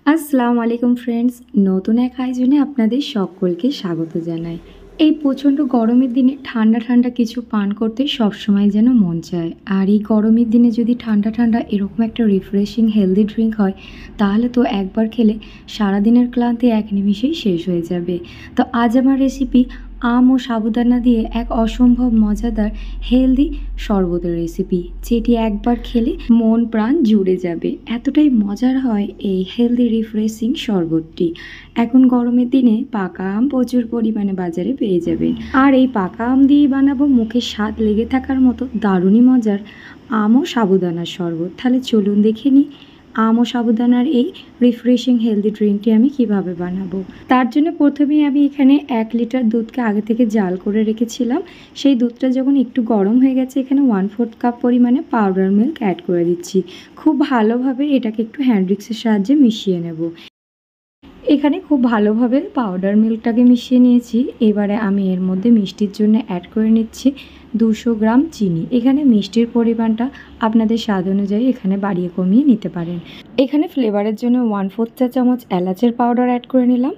আসসালামু আলাইকুম ফ্রেন্ডস, নতুন এক আয়োজনে আপনাদের সকলকে স্বাগত জানাই। এই প্রচণ্ড গরমের দিনে ঠান্ডা ঠান্ডা কিছু পান করতে সবসময় যেন মন চায়। আর এই গরমের দিনে যদি ঠান্ডা ঠান্ডা এরকম একটা রিফ্রেশিং হেলদি ড্রিঙ্ক হয়, তাহলে তো একবার খেলে সারাদিনের ক্লান্তি এক নিমিষেই শেষ হয়ে যাবে। তো আজ আমার রেসিপি আম ও সাবুদানা দিয়ে এক অসম্ভব মজাদার হেলদি শরবতের রেসিপি, যেটি একবার খেলে মন প্রাণ জুড়ে যাবে। এতটাই মজার হয় এই হেলদি রিফ্রেশিং শরবতটি। এখন গরমের দিনে পাকা আম প্রচুর পরিমাণে বাজারে পেয়ে যাবেন, আর এই পাকা আম দিয়েই বানাবো মুখে স্বাদ লেগে থাকার মতো দারুণই মজার আম ও সাবুদানার শরবত। তাহলে চলুন দেখে নিই আম ও সাবুদানার এই রিফ্রেশিং হেলদি ড্রিঙ্কটি আমি কিভাবে বানাবো। তার জন্য প্রথমেই আমি এখানে 1 লিটার দুধকে আগে থেকে জাল করে রেখেছিলাম। সেই দুধটা যখন একটু গরম হয়ে গেছে, এখানে 1/4 কাপ পরিমাণে পাউডার মিল্ক অ্যাড করে দিচ্ছি। খুব ভালোভাবে এটাকে একটু হ্যান্ড উইক্সের সাহায্যে মিশিয়ে নেব। এখানে খুব ভালোভাবে পাউডার মিল্কটাকে মিশিয়ে নিয়েছি। এবারে আমি এর মধ্যে মিষ্টির জন্য অ্যাড করে নিচ্ছি 200 গ্রাম চিনি। এখানে মিষ্টির পরিমাণটা আপনাদের স্বাদ অনুযায়ী এখানে বাড়িয়ে কমিয়ে নিতে পারেন। এখানে ফ্লেভারের জন্য 1/4 চা চামচ এলাচের পাউডার অ্যাড করে নিলাম।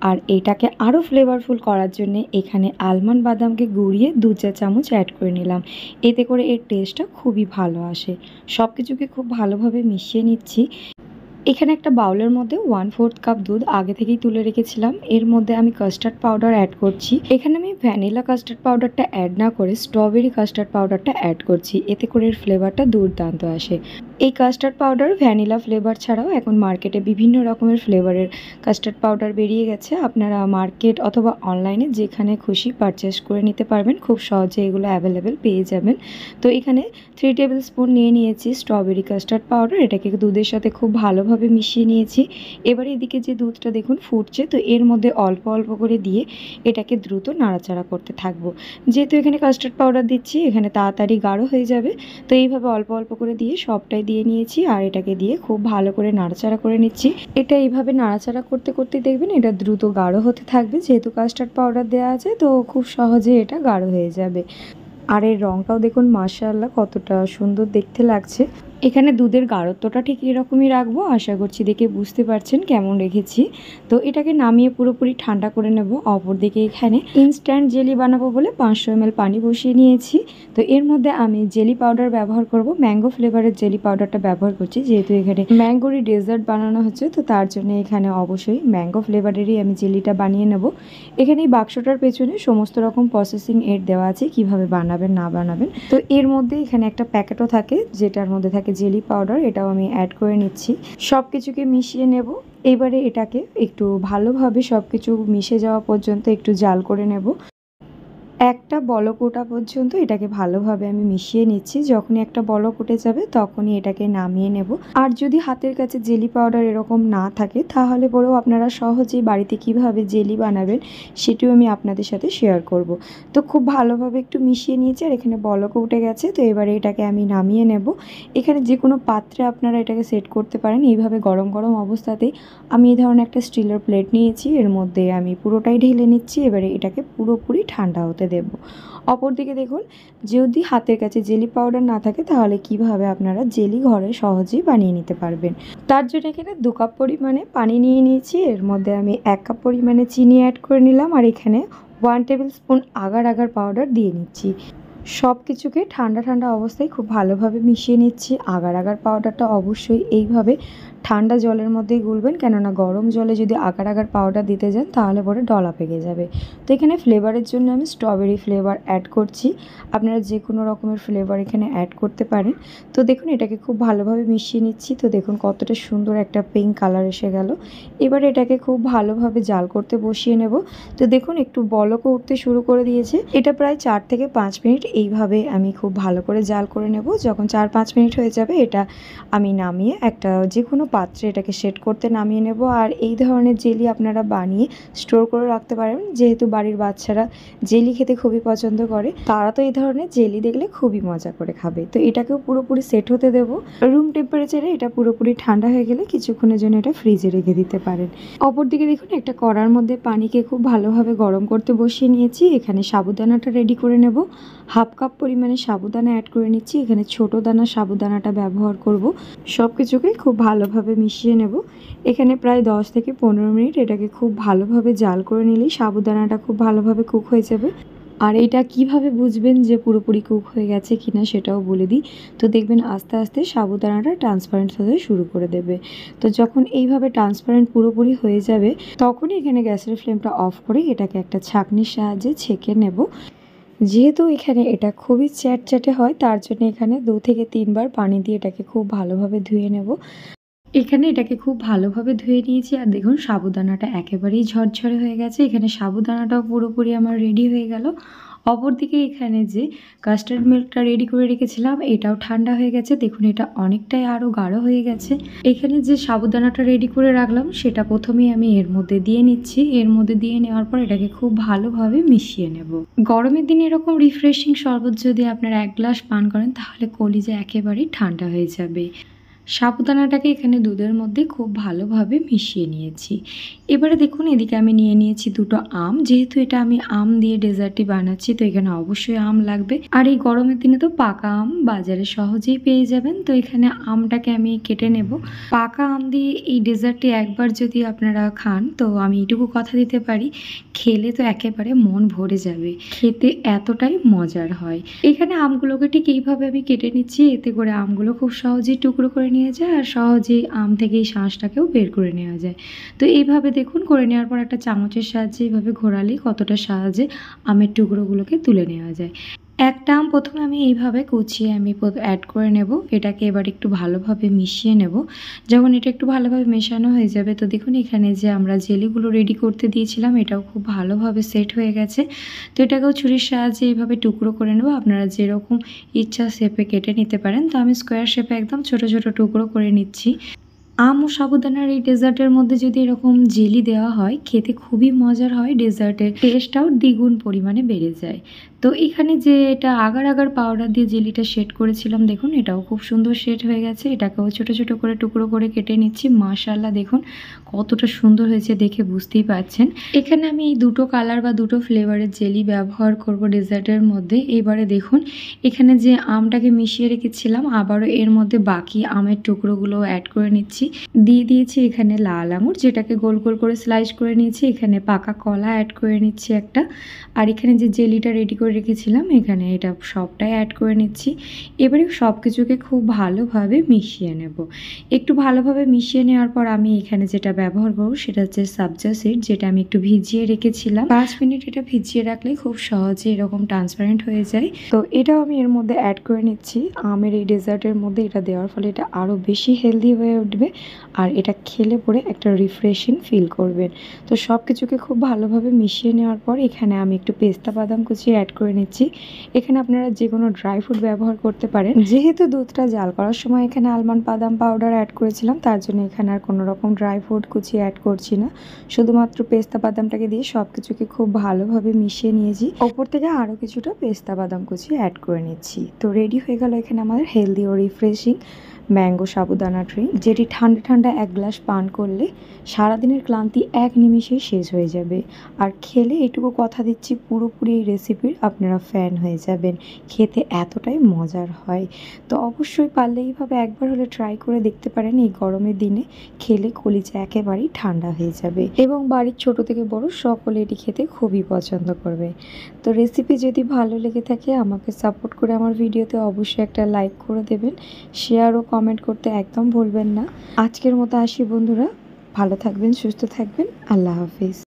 আর এটাকে আরও ফ্লেভারফুল করার জন্য এখানে আলমন্ড বাদামকে গুঁড়িয়ে 2 চা চামচ অ্যাড করে নিলাম। এতে করে এর টেস্টটা খুবই ভালো আসে। সব কিছুকে খুব ভালোভাবে মিশিয়ে নিচ্ছি। এখানে একটা বাউলের মধ্যে 1/4 কাপ দুধ আগে থেকেই তুলে রেখেছিলাম। এর মধ্যে আমি কাস্টার্ড পাউডার অ্যাড করছি। এখানে আমি ভ্যানিলা কাস্টার্ড পাউডারটা অ্যাড না করে স্ট্রবেরি কাস্টার্ড পাউডারটা অ্যাড করছি। এতে করে এর ফ্লেভারটা দুর্দান্ত আসে। এই কাস্টার্ড পাউডার ভ্যানিলা ফ্লেভার ছাড়াও এখন মার্কেটে বিভিন্ন রকমের ফ্লেভারের কাস্টার্ড পাউডার বেরিয়ে গেছে। আপনারা মার্কেট অথবা অনলাইনে যেখানে খুশি পারচেস করে নিতে পারবেন, খুব সহজে এগুলো অ্যাভেলেবেল পেয়ে যাবেন। তো এখানে 3 টেবিল স্পুন নিয়েছি স্ট্রবেরি কাস্টার্ড পাউডার। এটাকে দুধের সাথে খুব ভালোভাবে মিশিয়ে নিয়েছি। এবার এদিকে যে দুধটা দেখুন ফুটছে, তো এর মধ্যে অল্প অল্প করে দিয়ে এটাকে দ্রুত নাড়াচাড়া করতে থাকবো। যেহেতু এখানে কাস্টার্ড পাউডার দিচ্ছি, এখানে তাড়াতাড়ি গাঢ় হয়ে যাবে। তো এইভাবে অল্প অল্প করে দিয়ে সবটাই দিয়ে নিয়েছি, আর এটাকে দিয়ে খুব ভালো করে নাড়াচাড়া করে নিচ্ছি। এটা এইভাবে নাড়াচাড়া করতে করতে দেখবেন এটা দ্রুত গাঢ় হতে থাকবে। যেহেতু কাস্টার্ড পাউডার দেওয়া আছে, তো খুব সহজে এটা গাঢ় হয়ে যাবে। আর এর রঙটাও দেখুন মাশাআল্লাহ কতটা সুন্দর দেখতে লাগছে। এখানে দুধের গাঢ়ত্বটা ঠিক এরকমই রাখবো। আশা করছি দেখে বুঝতে পারছেন কেমন রেখেছি। তো এটাকে নামিয়ে পুরোপুরি ঠান্ডা করে নেব। অপরদিকে এখানে ইনস্ট্যান্ট জেলি বানাবো বলে 500 ml পানি বসিয়ে নিয়েছি। তো এর মধ্যে আমি জেলি পাউডার ব্যবহার করব, ম্যাঙ্গো ফ্লেভারের জেলি পাউডারটা ব্যবহার করছি। যেহেতু এখানে ম্যাঙ্গোরই ডেজার্ট বানানো হচ্ছে, তো তার জন্য এখানে অবশ্যই ম্যাঙ্গো ফ্লেভারেরই আমি জেলিটা বানিয়ে নেব। এখানে এই বাক্সটার পেছনে সমস্ত রকম প্রসেসিং এড দেওয়া আছে, কিভাবে বানাবেন না বানাবেন। তো এর মধ্যে এখানে একটা প্যাকেটও থাকে, যেটার মধ্যে থাকে জেলি পাউডার। এটাও আমি অ্যাড করে নিচ্ছি। সব কিছুকে মিশিয়ে নেব। এবারে এটাকে একটু ভালোভাবে সব কিছু মিশে যাওয়া পর্যন্ত একটু জাল করে নেব। একটা বলক ওঠা পর্যন্ত এটাকে ভালোভাবে আমি মিশিয়ে নিচ্ছি। যখনই একটা বলক উঠে যাবে তখনই এটাকে নামিয়ে নেব। আর যদি হাতের কাছে জেলি পাউডার এরকম না থাকে, তাহলে পরেও আপনারা সহজেই বাড়িতে কিভাবে জেলি বানাবেন সেটিও আমি আপনাদের সাথে শেয়ার করব। তো খুব ভালোভাবে একটু মিশিয়ে নিয়েছি, আর এখানে বলকও উঠে গেছে। তো এবারে এটাকে আমি নামিয়ে নেব। এখানে যে কোনো পাত্রে আপনারা এটাকে সেট করতে পারেন। এইভাবে গরম গরম অবস্থাতেই আমি এই ধরনের একটা স্টিলের প্লেট নিয়েছি, এর মধ্যে আমি পুরোটাই ঢেলে নিচ্ছি। এবারে এটাকে পুরোপুরি ঠান্ডা হতে দেব। অপরদিকে দেখুন, যদি হাতের কাছে জেলি পাউডার না থাকে, তাহলে কিভাবে আপনারা জেলি ঘরে সহজেই বানিয়ে নিতে পারবেন। তার জন্য এখানে 2 কাপ পরিমাণে পানি নিয়ে নিয়েছি। এর মধ্যে আমি 1 কাপ পরিমাণে চিনি অ্যাড করে নিলাম, আর এখানে 1 table spoon agar agar powder দিয়ে নিচ্ছি। সব কিছুকে ঠান্ডা ঠান্ডা অবস্থায় খুব ভালোভাবে মিশিয়ে নিচ্ছি। আগার আগার পাউডারটা অবশ্যই এইভাবে ঠান্ডা জলের মধ্যেই গুলবেন, কেননা গরম জলে যদি আগার আগার পাউডার দিতে যান তাহলে পরে ডলা পেকে যাবে। তো এখানে ফ্লেভারের জন্য আমি স্ট্রবেরি ফ্লেভার অ্যাড করছি। আপনারা যে কোনো রকমের ফ্লেভার এখানে অ্যাড করতে পারেন। তো দেখুন এটাকে খুব ভালোভাবে মিশিয়ে নিচ্ছি। তো দেখুন কতটা সুন্দর একটা পিঙ্ক কালার এসে গেল। এবার এটাকে খুব ভালোভাবে জাল করতে বসিয়ে নেব। তো দেখুন একটু বলকও উঠতে শুরু করে দিয়েছে। এটা প্রায় 4 থেকে 5 মিনিট এইভাবে আমি খুব ভালো করে জাল করে নেব। যখন 4-5 মিনিট হয়ে যাবে, এটা আমি নামিয়ে একটা যে কোনো পাত্রে এটাকে সেট করতে নামিয়ে নেব। আর এই ধরনের জেলি আপনারা বানিয়ে স্টোর করে রাখতে পারেন। যেহেতু বাড়ির বাচ্চারা জেলি খেতে খুবই পছন্দ করে, তারা তো এই ধরনের জেলি দেখলে খুবই মজা করে খাবে। তো এটাকেও পুরোপুরি সেট হতে দেব। রুম টেম্পারেচারে এটা পুরোপুরি ঠান্ডা হয়ে গেলে কিছুক্ষণের জন্য এটা ফ্রিজে রেখে দিতে পারেন। অপরদিকে দেখুন একটা কড়ার মধ্যে পানিকে খুব ভালোভাবে গরম করতে বসিয়ে নিয়েছি। এখানে সাবুদানাটা রেডি করে নেব। 1/2 কাপ পরিমাণে সাবুদানা অ্যাড করে নিচ্ছি। এখানে ছোট দানা সাবুদানাটা ব্যবহার করব। সব কিছুকে খুব ভালোভাবে ভালোভাবে মিশিয়ে নেব। এখানে প্রায় 10 থেকে 15 মিনিট এটাকে খুব ভালোভাবে জাল করে নিলেই সাবুদানাটা খুব ভালোভাবে কুক হয়ে যাবে। আর এটা কিভাবে বুঝবেন যে পুরোপুরি কুক হয়ে গেছে কিনা সেটাও বলে দিই। তো দেখবেন আস্তে আস্তে সাবুদানাটা ট্রান্সপারেন্ট হতে শুরু করে দেবে। তো যখন এইভাবে ট্রান্সপারেন্ট পুরোপুরি হয়ে যাবে তখনই এখানে গ্যাসের ফ্লেমটা অফ করে এটাকে একটা ছাঁকনির সাহায্যে ছেঁকে নেব। যেহেতু এখানে এটা খুবই চ্যাটচ্যাটে হয় তার জন্য এখানে 2 থেকে 3 বার পানি দিয়ে এটাকে খুব ভালোভাবে ধুয়ে নেব। এখানে এটাকে খুব ভালোভাবে ধুয়ে নিয়েছি আর দেখুন সাবুদানাটা একেবারেই ঝরঝরে হয়ে গেছে। এখানে সাবুদানাটাও পুরোপুরি আমার রেডি হয়ে গেল। অপরদিকে এখানে যে কাস্টার্ড মিল্কটা রেডি করে রেখেছিলাম এটাও ঠান্ডা হয়ে গেছে। দেখুন এটা অনেকটাই আরও গাঢ় হয়ে গেছে। এখানে যে সাবুদানাটা রেডি করে রাখলাম সেটা প্রথমেই আমি এর মধ্যে দিয়ে নিচ্ছি। এর মধ্যে দিয়ে নেওয়ার পর এটাকে খুব ভালোভাবে মিশিয়ে নেব। গরমের দিনে এরকম রিফ্রেশিং শরবত যদি আপনারা 1 গ্লাস পান করেন তাহলে কলিজা একেবারেই ঠান্ডা হয়ে যাবে। সাবুদানাটাকে এখানে দুধের মধ্যে খুব ভালোভাবে মিশিয়ে নিয়েছি। এবারে দেখুন এদিকে আমি নিয়ে নিয়েছি 2টো আম। যেহেতু এটা আমি আম দিয়ে ডেজার্টটি বানাচ্ছি তো এখানে অবশ্যই আম লাগবে। আর এই গরমের দিনে তো পাকা আম বাজারে সহজেই পেয়ে যাবেন। তো এখানে আমটাকে আমি কেটে নেব। পাকা আম দিয়ে এই ডেজার্টটি একবার যদি আপনারা খান তো আমি এটুকু কথা দিতে পারি খেলে তো একেবারে মন ভরে যাবে। খেতে এতটাই মজার হয়। এখানে আমগুলোকে ঠিক এইভাবে আমি কেটে নিচ্ছি, এতে করে আমগুলো খুব সহজেই টুকরো করে নেওয়া যায় আর সহজেই আম থেকে এই শাঁসটাকেও বের করে নেওয়া যায়। তো এইভাবে দেখুন করে নেওয়ার পর একটা চামচের সাহায্যে এইভাবে ঘোরালেই কতটা সহজে আমের টুকরোগুলোকে তুলে নেওয়া যায়। একটা আম প্রথমে আমি এইভাবে কুচিয়ে আমি অ্যাড করে নেব। এটাকে এবার একটু ভালোভাবে মিশিয়ে নেব। যখন এটা একটু ভালোভাবে মেশানো হয়ে যাবে তো দেখুন এখানে যে আমরা জেলিগুলো রেডি করতে দিয়েছিলাম এটাও খুব ভালোভাবে সেট হয়ে গেছে। তো এটাকেও ছুরির সাহায্যে এইভাবে টুকরো করে নেব। আপনারা যেরকম ইচ্ছা শেপে কেটে নিতে পারেন। তো আমি স্কোয়ার শেপে একদম ছোট ছোট টুকরো করে নিচ্ছি। আম ও সাবুদানার এই ডেজার্টের মধ্যে যদি এরকম জেলি দেওয়া হয় খেতে খুবই মজার হয়। ডেজার্টের টেস্টটাও দ্বিগুণ পরিমাণে বেড়ে যায়। তো এখানে যে এটা আগার আগার পাউডার দিয়ে জেলিটা সেট করেছিলাম দেখুন এটাও খুব সুন্দর সেট হয়ে গেছে। এটাকেও ছোট ছোট করে টুকরো করে কেটে নিচ্ছি। মাশাআল্লাহ দেখুন কতটা সুন্দর হয়েছে দেখে বুঝতেই পারছেন। এখানে আমি এই 2টো কালার বা 2টো ফ্লেভারের জেলি ব্যবহার করব ডেজার্টের মধ্যে। এবারে দেখুন এখানে যে আমটাকে মিশিয়ে রেখেছিলাম আবারও এর মধ্যে বাকি আমের টুকরোগুলো অ্যাড করে নিচ্ছি। দিয়ে দিয়েছি এখানে লাল আঙুর যেটাকে গোল গোল করে স্লাইস করে নিয়েছি। এখানে পাকা কলা অ্যাড করে নিচ্ছি একটা। আর এখানে যে জেলিটা রেডি করে রেখেছিলাম এখানে এটা সবটাই অ্যাড করে নিচ্ছি। এবারে সব কিছুকে খুব ভালোভাবে মিশিয়ে নেব। একটু ভালোভাবে মিশিয়ে নেওয়ার পর আমি এখানে যেটা ব্যবহার করব সেটা হচ্ছে সাবজা সিড, যেটা আমি একটু ভিজিয়ে রেখেছিলাম। 5 মিনিট এটা ভিজিয়ে রাখলেই খুব সহজে এরকম ট্রান্সপারেন্ট হয়ে যায়। তো এটাও আমি এর মধ্যে অ্যাড করে নিচ্ছি। আমের এই ডেজার্টের মধ্যে এটা দেওয়ার ফলে এটা আরও বেশি হেলদি হয়ে উঠবে আর এটা খেলে পরে একটা রিফ্রেশিং ফিল করবেন। তো সব কিছুকে খুব ভালোভাবে মিশিয়ে নেওয়ার পর এখানে আমি একটু পেস্তা বাদাম কুচি অ্যাড করে নিচ্ছি। এখানে আপনারা যে কোনো ড্রাই ফ্রুট ব্যবহার করতে পারেন। যেহেতু দুধটা জাল করার সময় এখানে আলমন্ড বাদাম পাউডার অ্যাড করেছিলাম তার জন্য এখানে আর কোনো রকম ড্রাই ফ্রুট কুচি অ্যাড করছি না। শুধুমাত্র পেস্তা বাদামটাকে দিয়ে সব কিছুকে খুব ভালোভাবে মিশিয়ে নিয়েছি। ওপর থেকে আরও কিছুটা পেস্তা বাদাম কুচি অ্যাড করে নিচ্ছি। তো রেডি হয়ে গেল এখানে আমাদের হেলদি ও রিফ্রেশিং ম্যাঙ্গো সাবুদানা ড্রিঙ্ক, যেটি ঠান্ডা ঠান্ডা 1 গ্লাস পান করলে সারাদিনের ক্লান্তি এক নিমিষেই শেষ হয়ে যাবে। আর খেলে এটুকু কথা দিচ্ছি পুরোপুরি এই রেসিপির আপনারা ফ্যান হয়ে যাবেন। খেতে এতটাই মজার হয়। তো অবশ্যই পারলে এইভাবে একবার হলে ট্রাই করে দেখতে পারেন। এই গরমের দিনে খেলে কলিজা একেবারেই ঠান্ডা হয়ে যাবে এবং বাড়ির ছোট থেকে বড় সকলে এটি খেতে খুবই পছন্দ করবে। তো রেসিপি যদি ভালো লেগে থাকে আমাকে সাপোর্ট করে আমার ভিডিওতে অবশ্যই একটা লাইক করে দেবেন। শেয়ার ও কমেন্ট করতে একদম ভুলবেন না। আজকের মতো আসি বন্ধুরা, ভালো থাকবেন, সুস্থ থাকবেন, আল্লাহ হাফিজ।